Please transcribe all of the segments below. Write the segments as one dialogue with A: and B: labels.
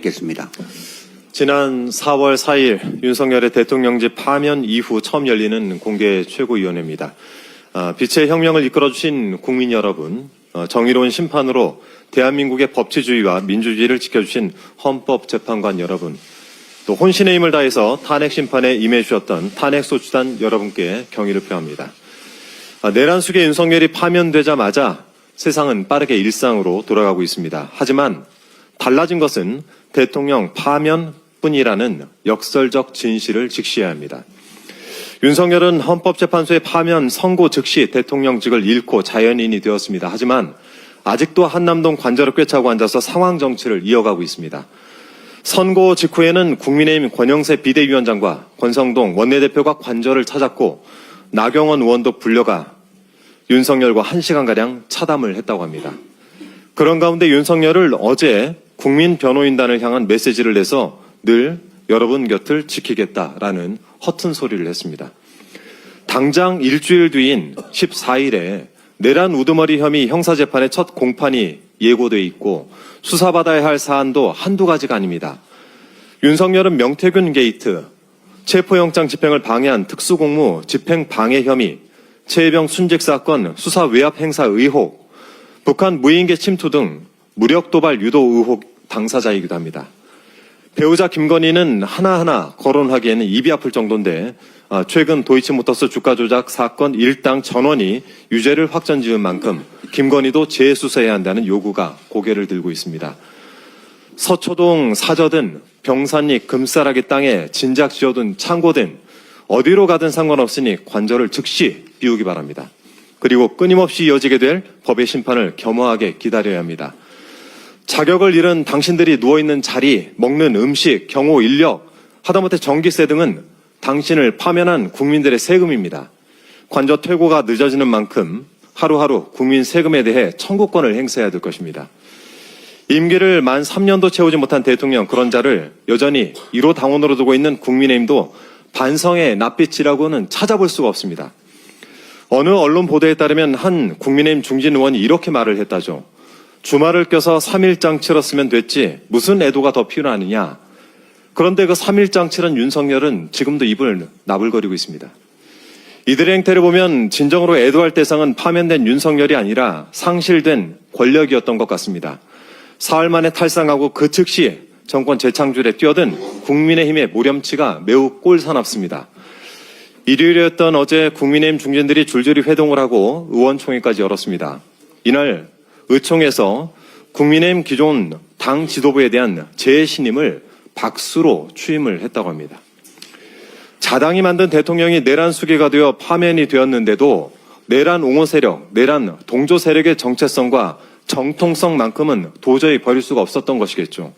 A: 겠습니다.
B: 지난 4월 4일 윤석열의 대통령직 파면 이후 처음 열리는 공개 최고위원회입니다. 빛의 혁명을 이끌어주신 국민 여러분, 정의로운 심판으로 대한민국의 법치주의와 민주주의를 지켜주신 헌법재판관 여러분, 또 혼신의 힘을 다해서 탄핵 심판에 임해주셨던 탄핵소추단 여러분께 경의를 표합니다. 내란 속에 윤석열이 파면되자마자 세상은 빠르게 일상으로 돌아가고 있습니다. 하지만 달라진 것은 대통령 파면뿐이라는 역설적 진실을 직시해야 합니다. 윤석열은 헌법재판소의 파면 선고 즉시 대통령직을 잃고 자연인이 되었습니다. 하지만 아직도 한남동 관저를 꿰차고 앉아서 상황 정치를 이어가고 있습니다. 선고 직후에는 국민의힘 권영세 비대위원장과 권성동 원내대표가 관저를 찾았고 나경원 의원도 불려가 윤석열과 1시간가량 차담을 했다고 합니다. 그런 가운데 윤석열을 어제 국민변호인단을 향한 메시지를 내서 늘 여러분 곁을 지키겠다라는 허튼 소리를 했습니다. 당장 일주일 뒤인 14일에 내란 우두머리 혐의 형사재판의 첫 공판이 예고돼 있고 수사받아야 할 사안도 한두 가지가 아닙니다. 윤석열은 명태균 게이트, 체포영장 집행을 방해한 특수공무 집행방해 혐의, 최혜병 순직 사건 수사 외압 행사 의혹, 북한 무인계 침투 등 무력 도발 유도 의혹 당사자이기도 합니다. 배우자 김건희는 하나하나 거론하기에는 입이 아플 정도인데 최근 도이치모터스 주가 조작 사건 일당 전원이 유죄를 확정지은 만큼 김건희도 재수사해야 한다는 요구가 고개를 들고 있습니다. 서초동 사저든 병산리 금싸라기 땅에 진작 지어둔 창고든 어디로 가든 상관없으니 관저를 즉시 비우기 바랍니다. 그리고 끊임없이 이어지게 될 법의 심판을 겸허하게 기다려야 합니다. 자격을 잃은 당신들이 누워있는 자리, 먹는 음식, 경호 인력, 하다못해 전기세 등은 당신을 파면한 국민들의 세금입니다. 관저 퇴고가 늦어지는 만큼 하루하루 국민 세금에 대해 청구권을 행사해야 될 것입니다. 임기를 만 3년도 채우지 못한 대통령, 그런 자를 여전히 1호 당원으로 두고 있는 국민의힘도 반성의 낯빛이라고는 찾아볼 수가 없습니다. 어느 언론 보도에 따르면 한 국민의힘 중진 의원이 이렇게 말을 했다죠. 주말을 껴서 3일장 치렀으면 됐지 무슨 애도가 더 필요하느냐. 그런데 그 3일장 치른 윤석열은 지금도 입을 나불거리고 있습니다. 이들의 행태를 보면 진정으로 애도할 대상은 파면된 윤석열이 아니라 상실된 권력이었던 것 같습니다. 사흘 만에 탈상하고 그 즉시 정권 재창출에 뛰어든 국민의힘의 모렴치가 매우 꼴사납습니다. 일요일이었던 어제 국민의힘 중진들이 줄줄이 회동을 하고 의원총회까지 열었습니다. 이날 의총에서 국민의힘 기존 당 지도부에 대한 재신임을 박수로 취임을 했다고 합니다. 자당이 만든 대통령이 내란 수괴가 되어 파면이 되었는데도 내란 옹호 세력, 내란 동조 세력의 정체성과 정통성만큼은 도저히 버릴 수가 없었던 것이겠죠.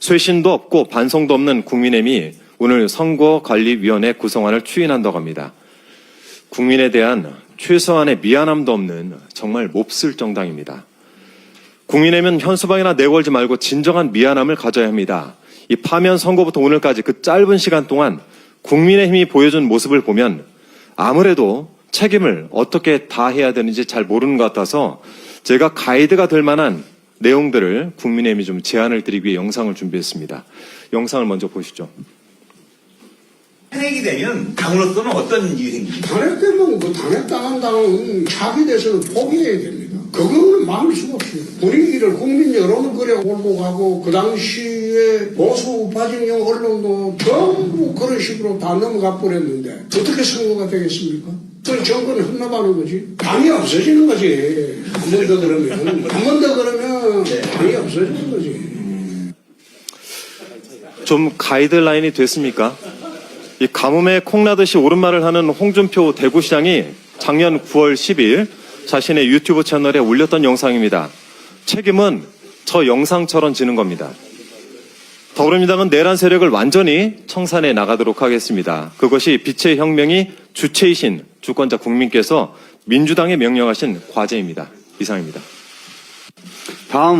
B: 쇄신도 없고 반성도 없는 국민의힘이 오늘 선거관리위원회 구성안을 추인한다고 합니다. 국민에 대한 최소한의 미안함도 없는 정말 몹쓸 정당입니다. 국민의힘은 현수막이나 내걸지 말고 진정한 미안함을 가져야 합니다. 이 파면 선거부터 오늘까지 그 짧은 시간 동안 국민의힘이 보여준 모습을 보면 아무래도 책임을 어떻게 다해야 되는지 잘 모르는 것 같아서 제가 가이드가 될 만한 내용들을 국민의힘이 좀 제안을 드리기 위해 영상을 준비했습니다. 영상을 먼저 보시죠.
C: 탄핵이 되면 당으로서는 어떤 일이 생깁니까?
D: 탄핵되면 그 탄핵당한 당은 차기 대선을 포기해야 됩니다. 그거는 막을 수가 없습니다. 분위기를 국민 여론을 그래 몰고 가고 그 당시에 보수 우파 진영 언론도 전부 그런 식으로 다 넘어가 버렸는데 어떻게 선거가 되겠습니까? 그 정권을 혼납하는 거지. 당이 없어지는 거지. 한 번 더 그러면. 한 번 더 그러면 당이 없어지는 거지.
B: 좀 가이드라인이 됐습니까? 이 가뭄에 콩나듯이 옳은말을 하는 홍준표 대구시장이 작년 9월 10일 자신의 유튜브 채널에 올렸던 영상입니다. 책임은 저 영상처럼 지는 겁니다. 더불어민주당은 내란 세력을 완전히 청산해 나가도록 하겠습니다. 그것이 빛의 혁명이 주체이신 주권자 국민께서 민주당에 명령하신 과제입니다. 이상입니다.
A: 다음